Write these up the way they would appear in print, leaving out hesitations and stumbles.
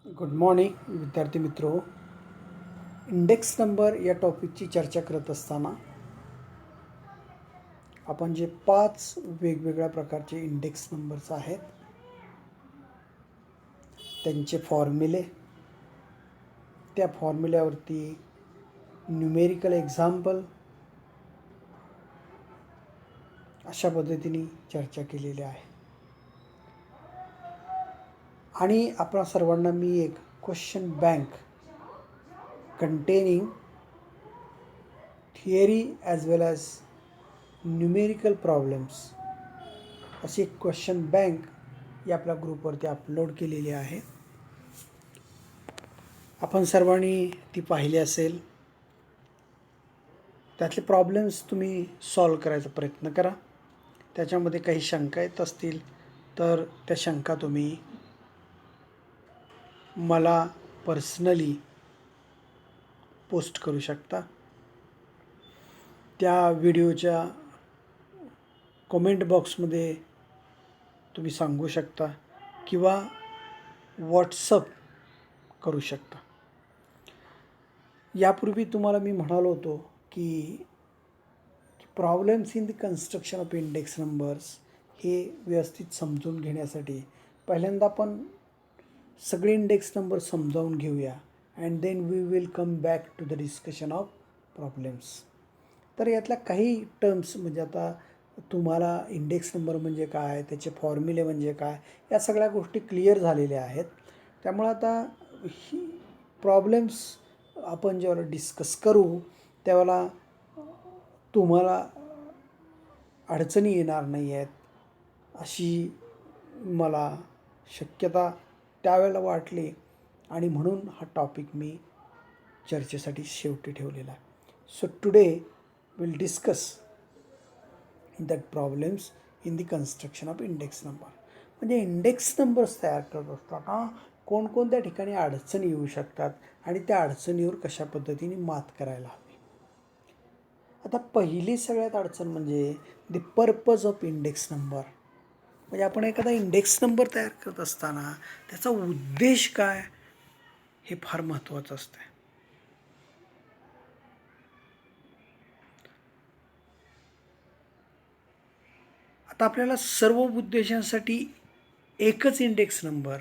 Good morning विद्यार्थी मित्रो. Index number या टॉपिकची चर्चा करत असताना आपण जे 5 वेगवेगळ्या प्रकारचे इंडेक्स नंबर्स आहेत त्यांचे फॉर्म्युले, त्या फॉर्म्युल्यावरती न्यूमेरिकल एक्झाम्पल अशा पद्धतीने चर्चा केलेली आहे. आणि आपणा सर्वांना मी एक question bank containing theory as well as numerical problems अशी एक क्वेश्चन बँक या आपल्या ग्रुपवरती अपलोड केलेली आहे. आपण सर्वांनी ती पाहिली असेल. त्यातले प्रॉब्लेम्स तुम्ही सॉल्व करायचा प्रयत्न करा. त्याच्यामध्ये काही शंका येत असतील तर त्या शंका तुम्ही मला पर्सनली पोस्ट करू शकता. त्या व्हिडिओच्या कमेंट बॉक्समध्ये तुम्ही सांगू शकता किंवा व्हॉट्सअप करू शकता. यापूर्वी तुम्हाला मी म्हणालो होतो की problems in the construction of index numbers हे व्यवस्थित समजून घेण्यासाठी पहिल्यांदा आपण सगळे इंडेक्स नंबर समजावून घेऊया and then we will come back to the discussion of problems. तर यातल्या काही टर्म्स म्हणजे आता तुम्हाला इंडेक्स नंबर म्हणजे काय, त्याचे फॉर्म्युले म्हणजे काय, या सगळ्या गोष्टी क्लिअर झालेल्या आहेत. त्यामुळे आता ही प्रॉब्लेम्स आपण जेव्हा डिस्कस करू त्यावेळेला तुम्हाला अडचणी येणार नाही आहेत अशी मला शक्यता त्यावेळेला वाटली आणि म्हणून हा टॉपिक मी चर्चेसाठी शेवटी ठेवलेला आहे. So today will discuss that problems in the construction of index number. म्हणजे इंडेक्स नंबर्स तयार करत असताना कोणकोणत्या ठिकाणी अडचणी येऊ शकतात आणि त्या अडचणीवर कशा पद्धतीने मात करायला हवी. आता पहिली सगळ्यात अडचण म्हणजे the purpose of index number. म्हणजे आपण एखादा इंडेक्स नंबर तयार करत असताना त्याचा उद्देश काय हे फार महत्त्वाचं असतं. आता आपल्याला सर्व उद्देशांसाठी एकच इंडेक्स नंबर,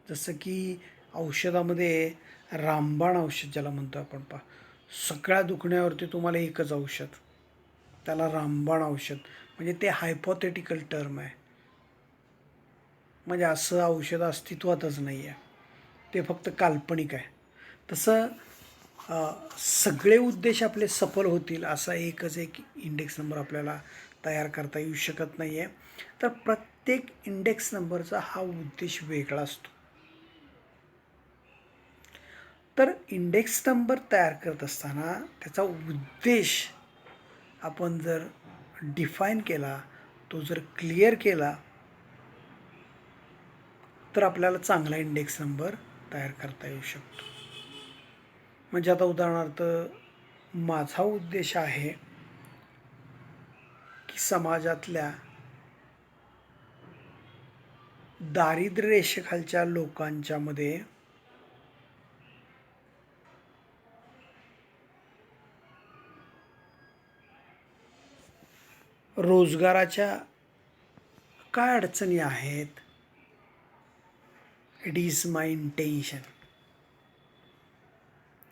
जसं की औषधामध्ये रामबाण औषध ज्याला म्हणतो आपण सगळ्या दुखण्यावरती तुम्हाला एकच औषध, त्याला रामबाण औषध म्हणजे ते हायपोथेटिकल टर्म आहे. म्हणजे असं औषध अस्तित्वातच नाही आहे, ते फक्त काल्पनिक आहे. तसं सगळे उद्देश आपले सफल होतील असा एकच एक इंडेक्स नंबर आपल्याला तयार करता येऊ शकत नाही आहे. तर प्रत्येक इंडेक्स नंबरचा हा उद्देश वेगळा असतो. तर इंडेक्स नंबर तयार करत असताना त्याचा उद्देश आपण जर डिफाईन केला, तो जर क्लिअर केला तर आपल्याला चांगला इंडेक्स नंबर तयार करता येऊ शकतो. म्हणजे आता उदाहरणार्थ माझा उद्देश आहे की समाजातल्या दारिद्र्य रेषेखालच्या लोकांच्या मध्ये रोजगाराच्या काय अडचणी आहेत. It is my intention.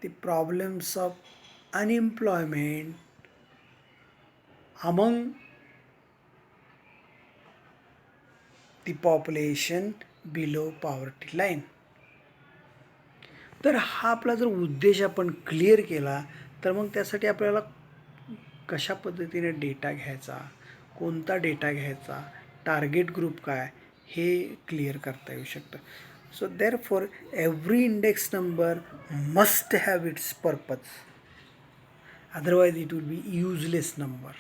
The problems of unemployment among the population below poverty line. तर हा आपला जर उद्देश आपण क्लिअर केला तर मग त्यासाठी आपल्याला कशा पद्धतीने डेटा घ्यायचा, कोणता डेटा घ्यायचा, टार्गेट ग्रुप काय, हे क्लिअर करता येऊ शकतं. So therefore every index number must have it's purpose, otherwise it will be useless number.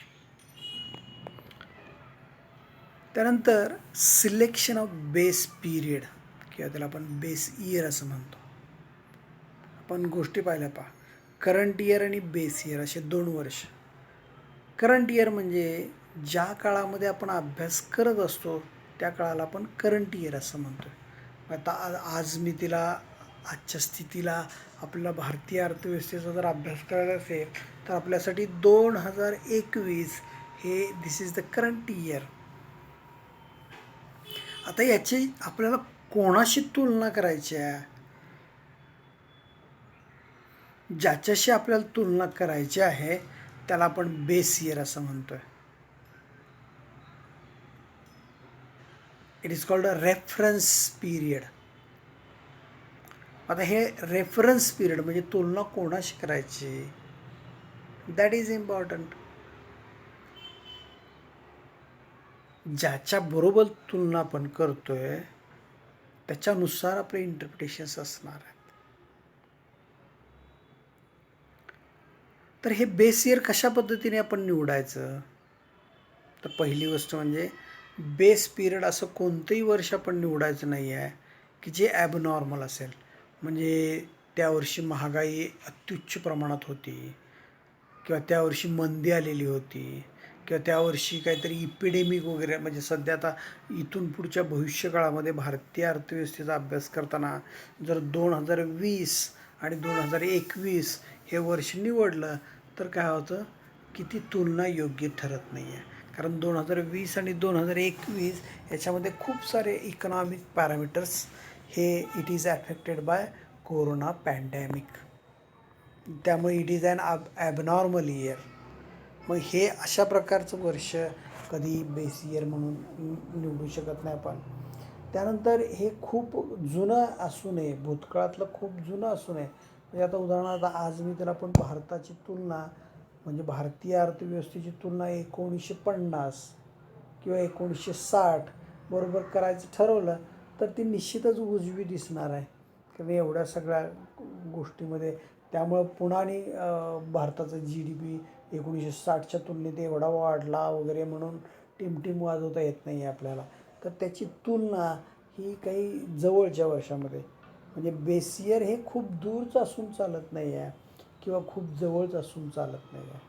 त्यानंतर सिलेक्शन ऑफ बेस पिरियड किंवा त्याला आपण बेस इयर असं म्हणतो. आपण गोष्टी पाहिल्या करंट इयर आणि बेस इयर असे 2 वर्ष. करंट इयर म्हणजे ज्या काळामध्ये आपण अभ्यास करत असतो त्या काळाला आपण करंट इयर असं म्हणतो. आता आज मी तिला आजच्या स्थितीला आपल्याला भारतीय अर्थव्यवस्थेचा जर अभ्यास करायचा असेल तर आपल्यासाठी 2021 हे दिस इज द करंट इयर. आता याची आपल्याला कोणाशी तुलना करायची आहे? ज्याच्याशी आपल्याला तुलना करायची आहे त्याला आपण बेस इयर असं म्हणतोय. It is called a reference period. आता हे रेफरन्स पिरियड म्हणजे तुलना कोणाशी करायची, दॅट इज इम्पॉर्टंट. ज्याच्या बरोबर तुलना आपण करतोय त्याच्यानुसार आपले इंटरप्रिटेशन्स असणार आहेत. तर हे बेस इयर कशा पद्धतीने आपण निवडायचं? तर पहिली गोष्ट म्हणजे बेस पिरियड असं कोणतंही वर्ष आपण निवडायचं नाही आहे की जे ॲबनॉर्मल असेल. म्हणजे त्या वर्षी महागाई अत्युच्च प्रमाणात होती, किंवा त्या वर्षी मंदी आलेली होती, किंवा त्या वर्षी काहीतरी इपिडेमिक वगैरे. म्हणजे सध्या आता इथून पुढच्या भविष्यकाळामध्ये भारतीय अर्थव्यवस्थेचा अभ्यास करताना जर 2020 आणि 2021 हे वर्ष निवडलं तर काय होतं की ती तुलना योग्य ठरत नाही आहे. कारण 2020 आणि 2021 याच्यामध्ये खूप सारे इकॉनॉमिक पॅरामीटर्स हे it is affected by corona pandemic. त्यामुळे it is an abnormal year. मग हे अशा प्रकारचं वर्ष कधी बेस इयर म्हणून निवडू शकत नाही आपण. त्यानंतर हे खूप जुनं असू नये, भूतकाळातलं खूप जुनं असू नये. म्हणजे आता उदाहरणार्थ आज मी त्याला आपण भारताची तुलना म्हणजे भारतीय अर्थव्यवस्थेची तुलना 1950 किंवा 1960 बरोबर करायचं ठरवलं तर ती निश्चितच उजवी दिसणार आहे. कारण एवढ्या सगळ्या गोष्टीमध्ये त्यामुळं पुन्हा आणि भारताचा GDP 1960च्या तुलनेत एवढा वाढला वगैरे म्हणून टिमटिम वाजवता येत नाही आहे आपल्याला. तर त्याची तुलना ही काही जवळच्या वर्षामध्ये म्हणजे बेस इयर हे खूप दूरचं असून चालत नाही आहे किंवा खूप जवळच असून चालत नाही आहे.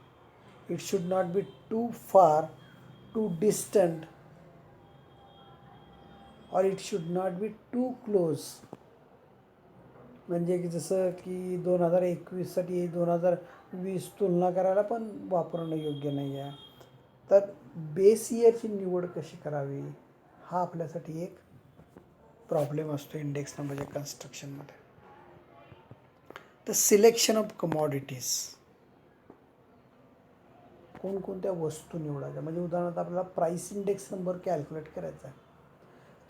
It should not be too far, too distant, or it should not be too close. म्हणजे की जसं की 2021साठी 2020 तुलना करायला पण वापरणं योग्य नाही आहे. तर बेस इयरची निवड कशी करावी हा आपल्यासाठी एक प्रॉब्लेम असतो इंडेक्स नंबरच्या कन्स्ट्रक्शनमध्ये. तर सिलेक्शन ऑफ कमॉडिटीज, कोणकोणत्या वस्तू निवडायच्या. म्हणजे उदाहरणार्थ आपल्याला प्राईस इंडेक्स नंबर कॅल्क्युलेट करायचा आहे.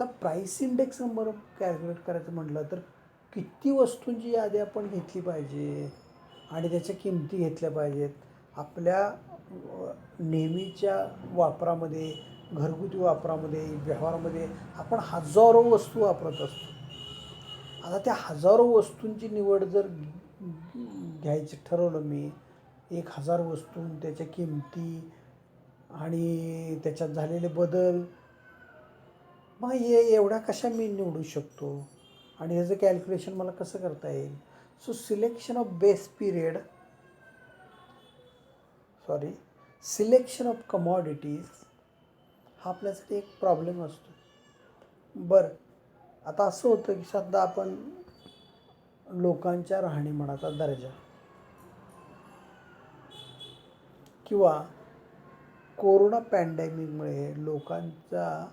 तर प्राईस इंडेक्स नंबर कॅल्क्युलेट करायचं म्हटलं तर किती वस्तूंची यादी आपण घेतली पाहिजे आणि त्याच्या किमती घेतल्या पाहिजेत. आपल्या नेहमीच्या वापरामध्ये, घरगुती वापरामध्ये, व्यवहारामध्ये आपण हजारो वस्तू वापरत असतो. आता त्या हजारो वस्तूंची निवड जर घ्यायची ठरवलं मी, 1000 वस्तू, त्याच्या किमती आणि त्याच्यात झालेले बदल, मग एवढ्या कशा मी निवडू शकतो आणि ह्याचं कॅल्क्युलेशन मला कसं करता येईल. So selection of base period, selection of commodities हा आपल्यासाठी एक प्रॉब्लेम असतो. बरं, आता असं होतं की सध्या आपण लोकांच्या राहणीमानाचा दर्जा किंवा कोरोना पॅन्डेमिकमुळे लोकांचा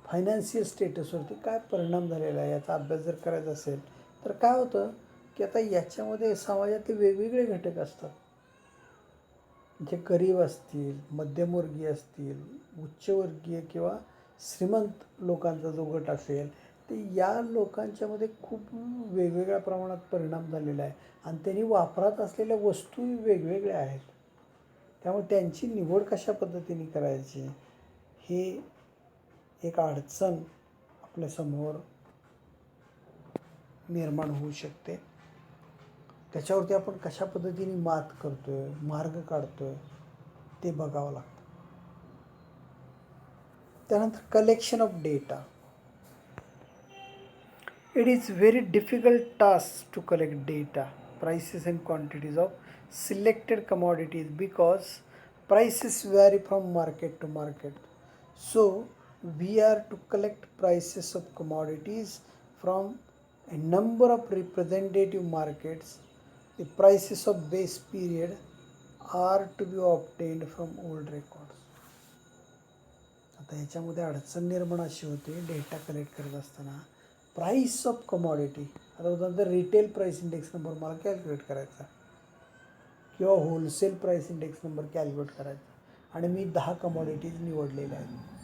फायनान्शियल स्टेटसवरती काय परिणाम झालेला आहे याचा अभ्यास जर करायचा असेल तर काय होतं की आता याच्यामध्ये समाजातले वेगवेगळे घटक असतात. जे गरीब असतील, मध्यमवर्गीय असतील, उच्चवर्गीय किंवा श्रीमंत लोकांचा जो गट असेल ते या लोकांच्यामध्ये खूप वेगवेगळ्या प्रमाणात परिणाम झालेला आहे आणि त्यांनी वापरात असलेल्या वस्तूही वेगवेगळ्या आहेत. त्यामुळे त्यांची निवड कशा पद्धतीने करायची हे एक अडचण आपल्यासमोर निर्माण होऊ शकते. त्याच्यावरती आपण कशा पद्धतीने मात करतोय, मार्ग काढतोय ते बघावं लागतं. त्यानंतर collection of data. It is very difficult task to collect data, prices and quantities of selected commodities because prices vary from market to market. So we are to collect prices of commodities from a number of representative markets. The prices of base period are to be obtained from old records. आता ह्याच्यामध्ये अडचण निर्माण अशी होते data collect करत असताना price of commodity. आता उदाहरणार्थ रिटेल प्राईस इंडेक्स नंबर मला कॅल्क्युलेट करायचा किंवा wholesale price index number calculate करायचा आणि मी 10 कमॉडिटीज निवडलेल्या आहेत.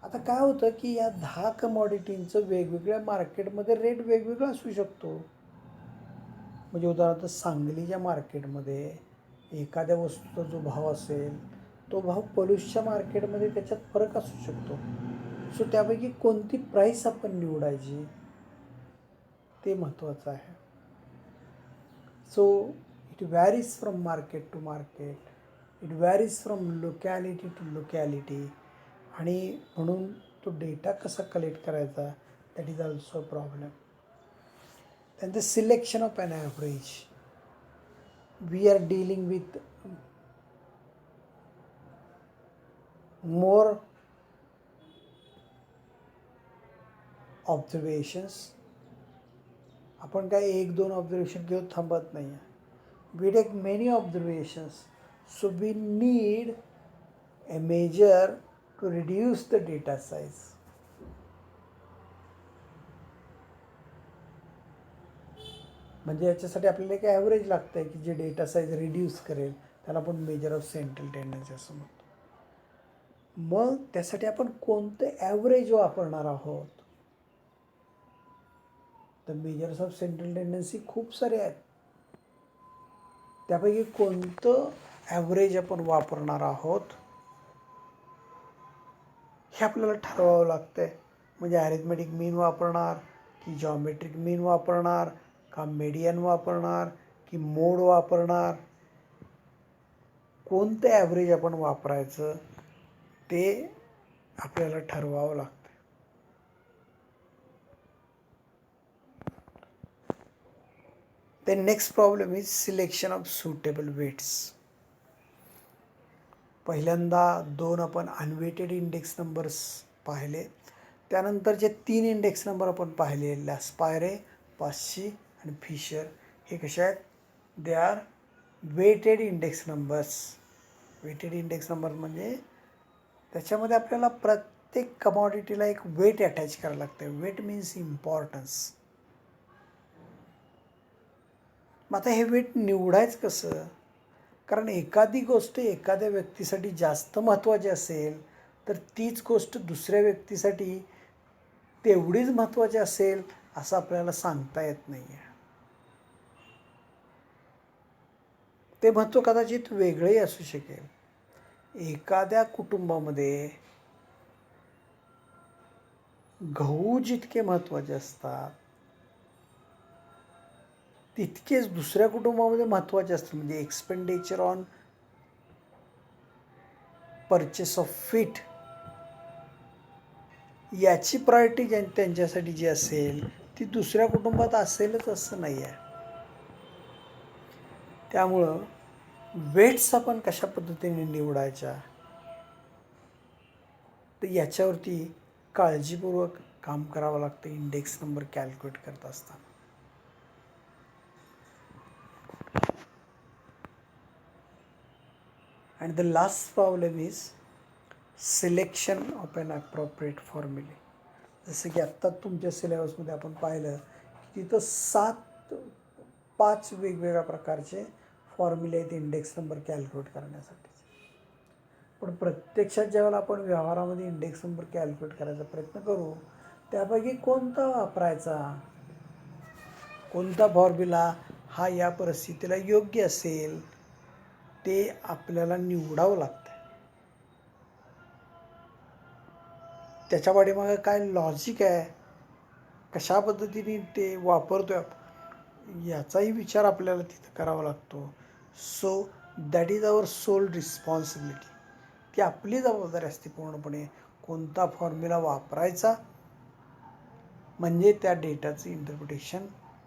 आता काय होतं की या 10 कमॉडिटींचं वेगवेगळ्या मार्केटमध्ये रेट वेगवेगळा असू शकतो. म्हणजे उदाहरणार्थ सांगलीच्या मार्केटमध्ये एखाद्या वस्तूचा जो भाव असेल तो भाव पलूसच्या मार्केटमध्ये त्याच्यात फरक असू शकतो. सो त्यापैकी कोणती प्राईस आपण निवडायची ते महत्त्वाचं आहे. So it varies from market to market, it varies from locality to locality. आणि म्हणून तो डेटा कसा कलेक्ट करायचा that is also a problem. त्यानंतर selection of an average. We are dealing with more observations. आपण काय 1-2 ऑब्झर्वेशन घेऊन थांबत नाही आहे. We take many observations. So we need a measure to reduce the data size. म्हणजे याच्यासाठी आपल्याला एक ॲव्हरेज लागतं आहे की जे डेटा साईज रिड्यूस करेल त्याला आपण मेजर ऑफ सेंट्रल टेंडन्सी असं म्हणतो. मग त्यासाठी आपण कोणतं ॲव्हरेज वापरणार आहोत. तर मेजर्स ऑफ सेंट्रल टेंडन्सी खूप सारे आहेत. त्यापैकी कोणतं ॲव्हरेज आपण वापरणार आहोत हे आपल्याला ठरवावं लागतं आहे. म्हणजे ॲरिथमेटिक मीन वापरणार की जॉमेट्रिक मीन वापरणार का मीडियन वापरणार की मोड वापरणार. कोणतं ॲव्हरेज आपण वापरायचं ते आपल्याला ठरवावं लागतं. The next problem is selection of suitable weights. पहिल्यांदा 2 आपण अनवेटेड इंडेक्स नंबर्स पाहिले. त्यानंतरचे 3 इंडेक्स नंबर आपण पाहिले लॅस्पायरे, पास्ची आणि फिशर. हे कसे आहेत? They are weighted index numbers. Weighted index number म्हणजे त्याच्यामध्ये आपल्याला प्रत्येक कमॉडिटीला एक वेट अटॅच करायला लागतं. Weight means importance. मग आता हे वेट निवडायचं कसं? कारण एखादी गोष्ट एखाद्या व्यक्तीसाठी जास्त महत्त्वाची असेल तर तीच गोष्ट दुसऱ्या व्यक्तीसाठी तेवढीच महत्त्वाची असेल असं आपल्याला सांगता येत नाही आहे. ते महत्त्व कदाचित वेगळंही असू शकेल. एखाद्या कुटुंबामध्ये गहू जितके महत्त्वाचे असतात तितकेच दुसऱ्या कुटुंबामध्ये महत्त्वाचे असतात. म्हणजे expenditure on purchase of feet याची प्रायोरिटी त्यांच्यासाठी जी असेल ती दुसऱ्या कुटुंबात असेलच असं नाही आहे. त्यामुळं वेट्स आपण कशा पद्धतीने निवडायच्या तर याच्यावरती काळजीपूर्वक काम करावं लागतं इंडेक्स नंबर कॅल्क्युलेट करत असताना. And the last problem is selection of an appropriate formula. जसं की आत्ता तुमच्या सिलेबसमध्ये आपण पाहिलं की तिथं 5 वेगवेगळ्या प्रकारचे फॉर्म्युले आहेत इंडेक्स नंबर कॅल्क्युलेट करण्यासाठी. पण प्रत्यक्षात ज्यावेळेला आपण व्यवहारामध्ये इंडेक्स नंबर कॅल्क्युलेट करायचा प्रयत्न करू त्यापैकी कोणता वापरायचा, कोणता फॉर्म्युला हा या परिस्थितीला योग्य असेल ते आपल्याला निवडावं लागतं. त्याच्या पाठीमागे काय लॉजिक आहे, कशा पद्धतीने ते वापरतोय याचाही विचार आपल्याला तिथं करावा लागतो. So that is our sole responsibility. ती आपली जबाबदारी असते पूर्णपणे कोणता फॉर्म्युला वापरायचा म्हणजे त्या डेटाचं इंटरप्रिटेशन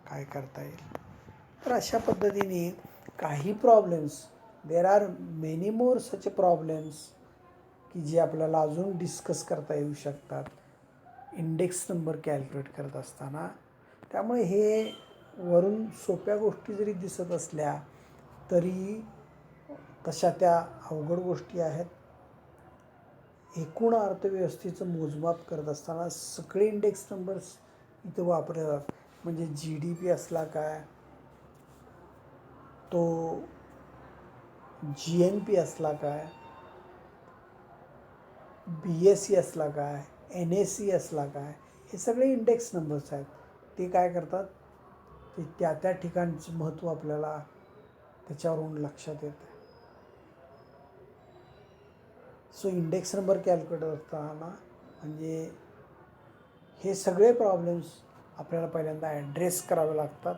काय करता येईल. तर अशा पद्धतीने काही problems, there are many more such problems की जे आपल्याला अजून डिस्कस करता येऊ शकतात इंडेक्स नंबर कॅल्क्युलेट करत असताना. त्यामुळे हे वरून सोप्या गोष्टी जरी दिसत असल्या तरी तशा त्या अवघड गोष्टी आहेत. एकूण अर्थव्यवस्थेचं मोजमाप करत असताना सगळे इंडेक्स नंबर्स इथं वापरले जातात. म्हणजे GDP असला काय, तो GNP असला काय, BSE असला काय, NSE असला काय, हे सगळे इंडेक्स नंबर्स आहेत. ते काय करतात, ते त्या त्या ठिकाणचं महत्त्व आपल्याला त्याच्यावरून लक्षात येतं. सो इंडेक्स नंबर कॅल्क्युलेट करताना म्हणजे हे सगळे प्रॉब्लेम्स आपल्याला पहिल्यांदा ॲड्रेस करावे लागतात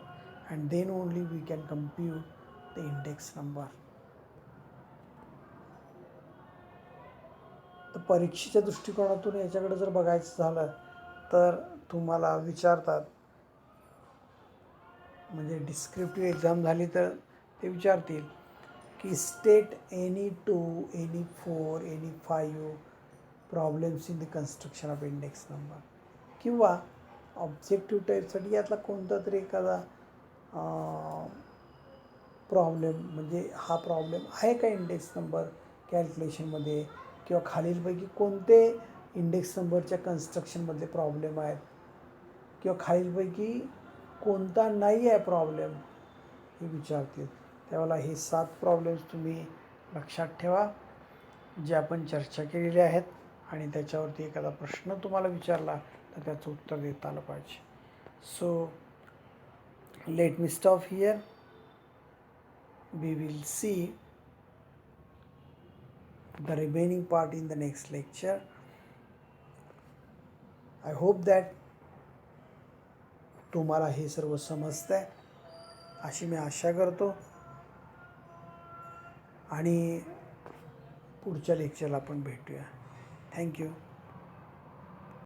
and then only we can compute the index number. तर परीक्षेच्या दृष्टिकोनातून याच्याकडे जर बघायचं झालं तर तुम्हाला विचारतात, म्हणजे डिस्क्रिप्टिव्ह एक्झाम झाली तर ते विचारतील की state any 2, any 4, any 5 problems in the construction of index number, किंवा ऑब्जेक्टिव्ह टाईपसाठी यातला कोणता तरी एखादा प्रॉब्लेम, म्हणजे हा प्रॉब्लेम आहे का इंडेक्स नंबर कॅल्क्युलेशनमध्ये, किंवा खालीलपैकी कोणते इंडेक्स नंबरच्या कन्स्ट्रक्शनमधले प्रॉब्लेम आहेत, किंवा खालीलपैकी कोणता नाही आहे प्रॉब्लेम, हे विचारतील. त्यावेळेला हे 7 प्रॉब्लेम्स तुम्ही लक्षात ठेवा जे आपण चर्चा केलेले आहेत, आणि त्याच्यावरती एखादा प्रश्न तुम्हाला विचारला तर त्याचं उत्तर देता आलं पाहिजे. So let me stop here. We will see the remaining part in the next lecture. I hope that तुम्हाला हे सर्व समजतंय अशी मी आशा करतो, आणि पुढच्या लेक्चरला आपण भेटूया. थँक्यू.